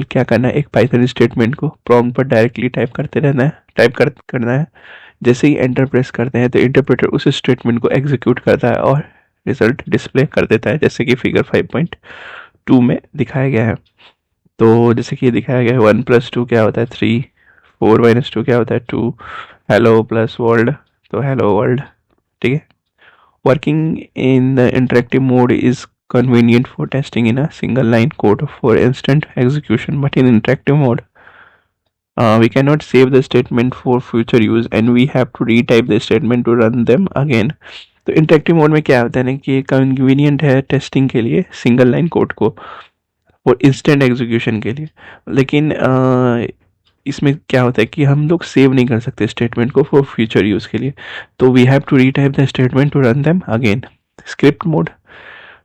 क्या करना है, एक पाइथन स्टेटमेंट को प्रॉम्प्ट पर डायरेक्टली टाइप करते रहना है, करना है। जैसे ही एंटर प्रेस करते हैं तो इंटरप्रेटर उस स्टेटमेंट को एग्जीक्यूट करता है और रिजल्ट डिस्प्ले कर देता है, जैसे कि फिगर 5.2 में दिखाया गया है। तो जैसे कि ये दिखाया गया है 1+2 क्या होता है 3, 4-2 क्या होता है 2, हेलो प्लस वर्ल्ड तो हेलो वर्ल्ड। ठीक है। Working in the interactive mode is convenient for testing in a single line code for instant execution, but in interactive mode we cannot save the statement for future use and we have to retype the statement to run them again. तो interactive mode में क्या होता है ना कि convenient है testing के लिए सिंगल लाइन कोड को और इंस्टेंट एग्जीक्यूशन के लिए, लेकिन इसमें क्या होता है कि हम लोग सेव नहीं कर सकते स्टेटमेंट को फॉर फ्यूचर यूज़ के लिए, तो we have to retype the statement to run them again.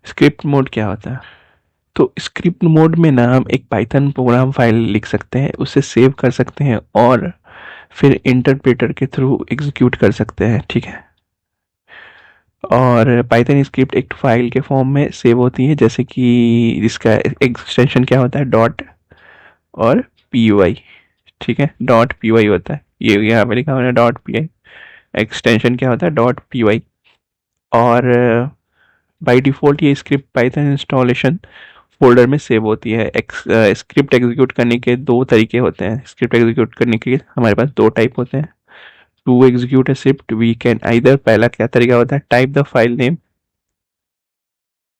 Script mode क्या होता है, तो स्क्रिप्ट मोड में ना हम एक पाइथन प्रोग्राम फाइल लिख सकते हैं, उसे सेव कर सकते हैं और फिर इंटरप्रेटर के थ्रू एग्जीक्यूट कर सकते हैं। ठीक है। और पाइथन स्क्रिप्ट एक फाइल के फॉर्म में सेव होती है, जैसे कि इसका एक्सटेंशन क्या होता है डॉट और py। ठीक है, डॉट py होता है, ये यहाँ पे लिखा हुआ है डॉट py। एक्सटेंशन क्या होता है डॉट py। और बाय डिफ़ॉल्ट ये स्क्रिप्ट पाइथन इंस्टॉलेशन फोल्डर में सेव होती है। स्क्रिप्ट एग्जीक्यूट करने के दो तरीके होते हैं, स्क्रिप्ट एग्जीक्यूट करने के हमारे पास दो टाइप होते हैं। To execute a script we can either, पहला क्या तरीका होता है टाइप द फाइल नेम,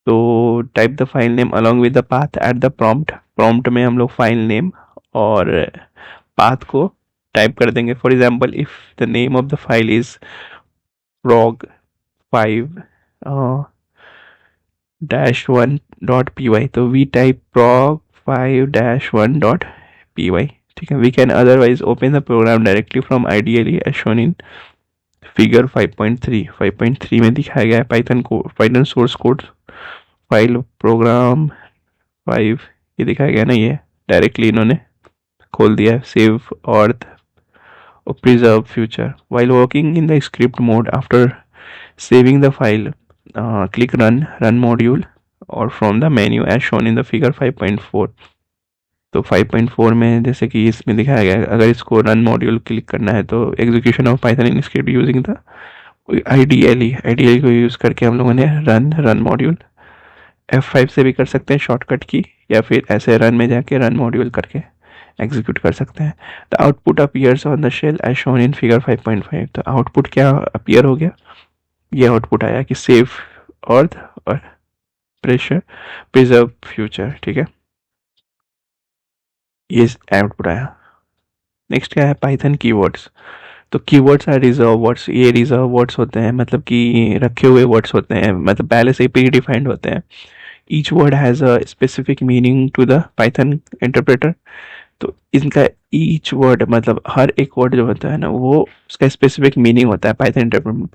तो type the file name along with the path at the prompt में हम लोग फाइल नेम और पाथ को टाइप कर देंगे। For example if the name of the file is prog5-1.py तो वी टाइप prog5-1.py। ठीक है। We can otherwise open the program directly from ideally as shown in figure 5.3 में दिखाया गया है Python source code file program 5, ये दिखाया गया ना, ये डायरेक्टली इन्होंने खोल दिया है। सेव और preserve future while working in the script mode after saving the file click run module or from the menu as shown in the figure 5.4। तो 5.4 में जैसे कि इसमें दिखाया गया है, अगर इसको रन मॉड्यूल क्लिक करना है तो execution of Python in script using the IDLE को यूज़ करके हम लोगों ने रन मॉड्यूल F5 से भी कर सकते हैं शॉर्टकट की, या फिर ऐसे रन में जाके रन मॉड्यूल करके एग्जीक्यूट कर सकते हैं। The output appears on the shell as shown in figure 5.5। तो आउटपुट क्या अपीयर हो गया, ये आउटपुट आया कि सेव अर्थ और प्रिजर्व फ्यूचर। ठीक है, ये आउटपुट आया। नेक्स्ट क्या है पाइथन कीवर्ड्स। तो कीवर्ड्स आर रिजर्व वर्ड्स, ये रिजर्व वर्ड्स होते हैं, मतलब कि रखे हुए वर्ड्स होते हैं, मतलब पहले से ही प्री डिफाइंड होते हैं। Each word has a specific meaning to the Python interpreter. तो इनका ईच वर्ड मतलब हर एक वर्ड जो होता है ना वो उसका स्पेसिफिक मीनिंग होता है Python interpreter,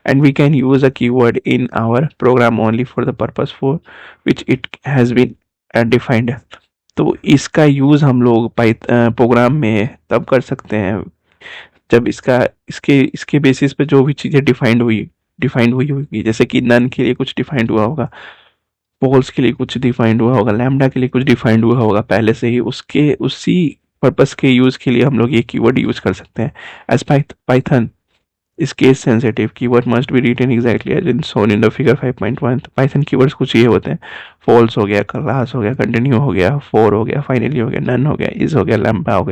and we can use a keyword in our program only for the purpose for which it has been defined. तो इसका यूज़ हम लोग प्रोग्राम में तब कर सकते हैं जब इसके बेसिस पे जो भी चीज़ें डिफाइंड हुई होगी, जैसे कि नन के लिए कुछ डिफाइंड हुआ होगा, पोल्स के लिए कुछ डिफाइंड हुआ होगा, लैम्डा के लिए कुछ डिफाइंड हुआ होगा पहले से ही, उसके उसी पर्पस के यूज़ के लिए हम लोग ये कीवर्ड यूज़ कर सकते हैं। As Python is case sensitive keyword must be written exactly as in shown in the figure 5.1। Python keywords कुछ ये होते हैं, फॉल्स हो गया, क्लास हो गया, कंटिन्यू हो गया, फॉर हो गया, फाइनली हो गया, नन हो गया, इज हो गया, लैम्डा हो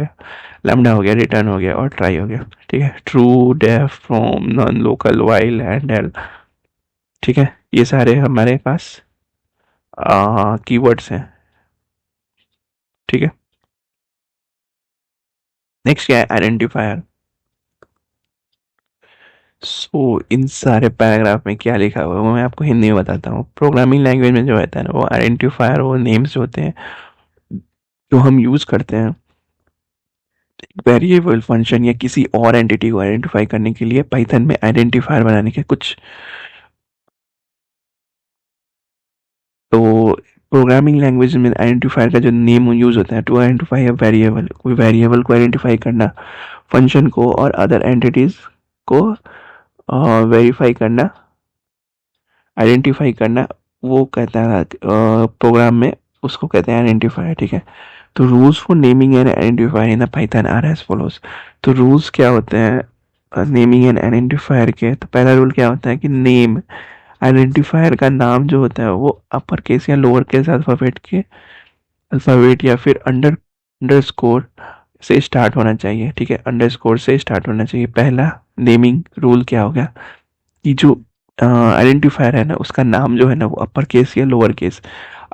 गया, रिटर्न हो गया और ट्राई हो गया। ठीक है, true, def, from, nonlocal, while and el. ठीक है, ये सारे हमारे पास कीवर्ड्स हैं। ठीक है, नेक्स्ट क्या है आइडेंटिफायर। इन सारे पैराग्राफ में क्या लिखा हुआ है वो मैं आपको हिंदी में बताता हूँ। प्रोग्रामिंग लैंग्वेज में जो रहता है ना वो आइडेंटिफायर, वो नेम्स जो होते हैं जो हम यूज़ करते हैं वेरिएबल फंक्शन या किसी और एंटिटी को आइडेंटिफाई करने के लिए। पाइथन में आइडेंटिफायर बनाने के कुछ, तो प्रोग्रामिंग लैंग्वेज में आइडेंटिफायर का जो नेम यूज होता है टू आइडेंटिफाई अ वेरिएबल, कोई वेरिएबल को आइडेंटिफाई करना, फंक्शन को और अदर एंटिटीज को वेरीफाई करना, आइडेंटिफाई करना, वो कहता है प्रोग्राम में उसको कहते हैं आइडेंटिफायर। ठीक है, तो rules for naming and identifier in the Python are as follows. तो रूल्स क्या होते हैं नेमिंग एंड आइडेंटिफायर के? तो पहला रूल क्या होता है कि नेम, आइडेंटिफायर का नाम जो होता है वो अपर केस या लोअर केस अल्फ़ाबेट या फिर अंडरस्कोर से स्टार्ट होना चाहिए। ठीक है, अंडरस्कोर से स्टार्ट होना चाहिए। पहला नेमिंग रूल क्या हो गया कि जो आइडेंटिफायर है ना उसका नाम जो है ना वो अपर केस या लोअर केस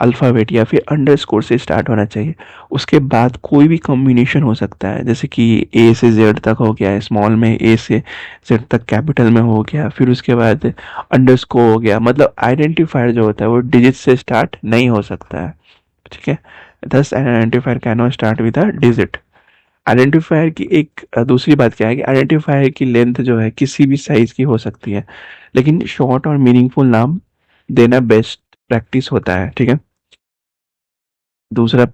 अल्फ़ाबेट या फिर अंडरस्कोर से स्टार्ट होना चाहिए। उसके बाद कोई भी कॉम्बिनेशन हो सकता है, जैसे कि ए से जेड तक हो गया, स्मॉल में ए से जेड तक कैपिटल में हो गया, फिर उसके बाद अंडरस्कोर हो गया। मतलब आइडेंटिफायर जो होता है वो डिजिट से स्टार्ट नहीं हो सकता है। ठीक है, दस identifier can not start with a digit. Identifier की एक दूसरी बात क्या है कि आइडेंटिफायर की लेंथ जो है किसी भी साइज की हो सकती है, लेकिन शॉर्ट और मीनिंगफुल नाम देना बेस्ट प्रैक्टिस होता है। ठीक है, दूसरा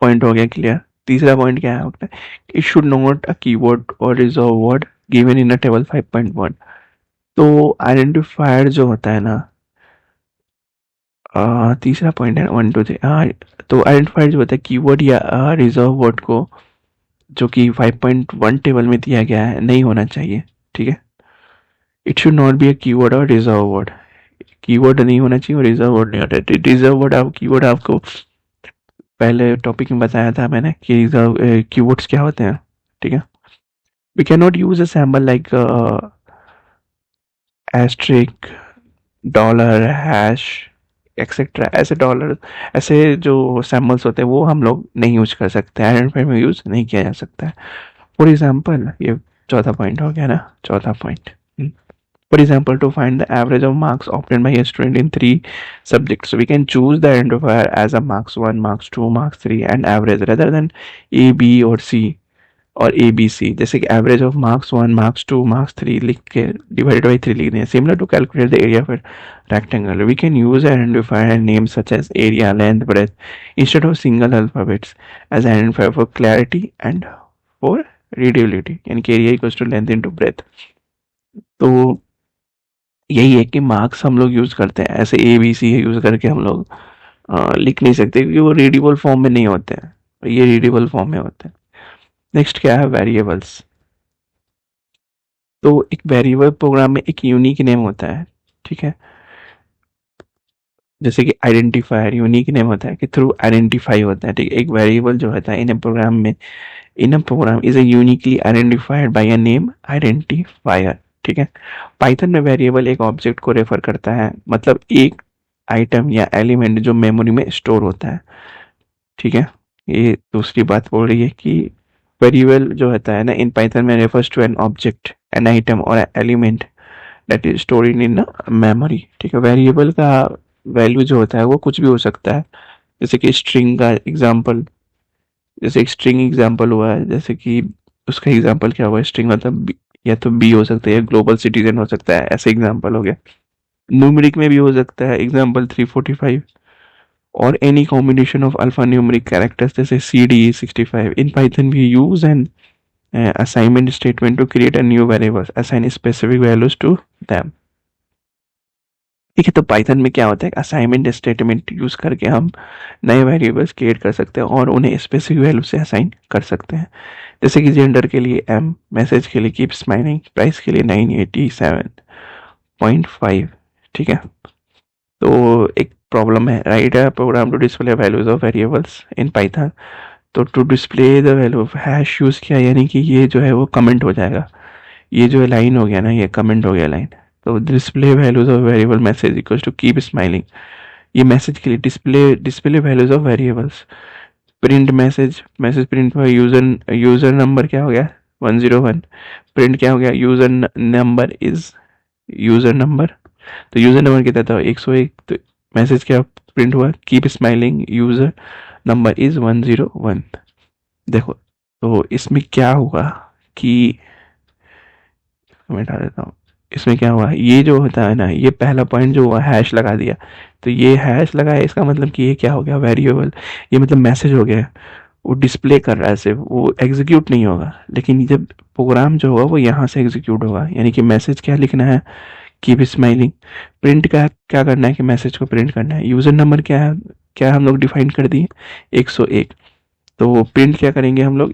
पॉइंट हो गया क्लियर। तीसरा पॉइंट क्या है आपका? It should not a keyword और reserve word given in a table 5.1। तो आइडेंटिफायर जो होता है ना तीसरा पॉइंट है 1 2 3। हाँ, तो आइडेंटिफायर जो होता है कीवर्ड या रिजर्व वर्ड को जो कि 5.1 टेबल में दिया गया है नहीं होना चाहिए। ठीक है, it should not be a keyword और रिजर्व वर्ड। कीवर्ड नहीं होना चाहिए और रिजर्व वर्ड नहीं होता है। रिजर्व वर्ड आप कीवर्ड आपको पहले टॉपिक में बताया था मैंने कि रिजर्व कीवर्ड्स क्या होते हैं। ठीक है, we can not use a symbol like asterisk, dollar, hash etcetera. ऐसे डॉलर, ऐसे जो सैम्बल्स होते हैं वो हम लोग नहीं यूज कर सकते, आइडेंटिफायर में यूज नहीं किया जा सकता है। फॉर एग्जाम्पल, ये चौथा पॉइंट हो गया ना, चौथा point. For example, to find the average of marks obtained by a student in 3 subjects, we can choose the identifier as a marks 1, marks 2, marks 3 and average rather than A, B और C और A, B, C। जैसे कि average of marks 1, marks 2, marks 3 लिख के divided by 3 लिख दें। Similar to calculate the area of a rectangle, we can use identifier names such as area, length, breadth instead of single alphabets as identifier for clarity and for readability। यानी कि area equals to length into breadth। तो यही है कि marks हम लोग use करते हैं, ऐसे ए बी सी यूज़ करके हम लोग लिख नहीं सकते क्योंकि वो रीडेबल फॉर्म में नहीं होते हैं, ये रीडेबल फॉर्म में होते हैं। नेक्स्ट क्या है? वेरिएबल्स। तो एक वेरिएबल प्रोग्राम में एक यूनिक नेम होता है। ठीक है, जैसे कि आइडेंटिफायर यूनिक नेम होता है कि थ्रू आइडेंटिफाई होता है। ठीक है, एक वेरिएबल जो होता है इन अ प्रोग्राम में, in a program is a uniquely identified by a name identifier. ठीक है, पाइथन में वेरिएबल एक ऑब्जेक्ट को रेफर करता है, मतलब एक आइटम या एलिमेंट जो मेमोरी में स्टोर होता है। ठीक है, ये दूसरी बात बोल रही है कि वेरिएबल जो होता है ना इन पाइथन में refers to an object, an item और element that is stored in memory. ठीक है, वेरिएबल का वैल्यू जो होता है वो कुछ भी हो सकता है, जैसे कि स्ट्रिंग का एग्जांपल, जैसे एक स्ट्रिंग एग्जांपल हुआ है, जैसे कि उसका एग्जांपल क्या हुआ, स्ट्रिंग मतलब या तो बी हो सकता है या ग्लोबल सिटीजन हो सकता है, ऐसे एग्जांपल हो गया। न्यूमेरिक में भी हो सकता है, एग्जांपल 345 और any combination of alpha numeric characters जैसे CD65। In Python we use an assignment statement to create a new variables, assign specific values to them। ठीक है, तो पाइथन में क्या होता है, असाइनमेंट स्टेटमेंट यूज करके हम नए वेरिएबल्स क्रिएट कर सकते हैं और उन्हें स्पेसिफिक वैल्यू से असाइन कर सकते हैं। जैसे कि जेंडर के लिए M, मैसेज के लिए कीप स्माइलिंग, प्राइस के लिए 987.5। ठीक है, तो एक प्रॉब्लम है, write a program to display values of variables in Python. तो to display the value of hash use किया, यानी कि ये जो है वो कमेंट हो जाएगा, ये जो है लाइन हो गया ना, ये कमेंट हो गया लाइन। तो display values of variable message equals to keep smiling, ये मैसेज के लिए display values of variables. Print message, message print हुआ, यूजर नंबर क्या हो गया 101, प्रिंट क्या हो गया user number is user number, तो यूजर नंबर कितना था 101, तो मैसेज क्या प्रिंट हुआ keep smiling user number is 101। देखो, तो इसमें क्या हुआ कि मैं बता देता हूँ, इसमें क्या हुआ, ये जो होता है ना, ये पहला पॉइंट जो हुआ हैश लगा दिया, तो ये हैश लगाया, इसका मतलब कि ये क्या हो गया वेरिएबल, ये मतलब मैसेज हो गया, वो डिस्प्ले कर रहा है सिर्फ, वो एग्जीक्यूट नहीं होगा। लेकिन जब प्रोग्राम जो होगा वो यहाँ से एग्जीक्यूट होगा, यानी कि मैसेज क्या लिखना है कीप स्माइलिंग, प्रिंट का क्या करना है कि मैसेज को प्रिंट करना है, यूजर नंबर क्या है, क्या हम लोग डिफाइन कर दिए 101, तो प्रिंट क्या करेंगे हम लोग,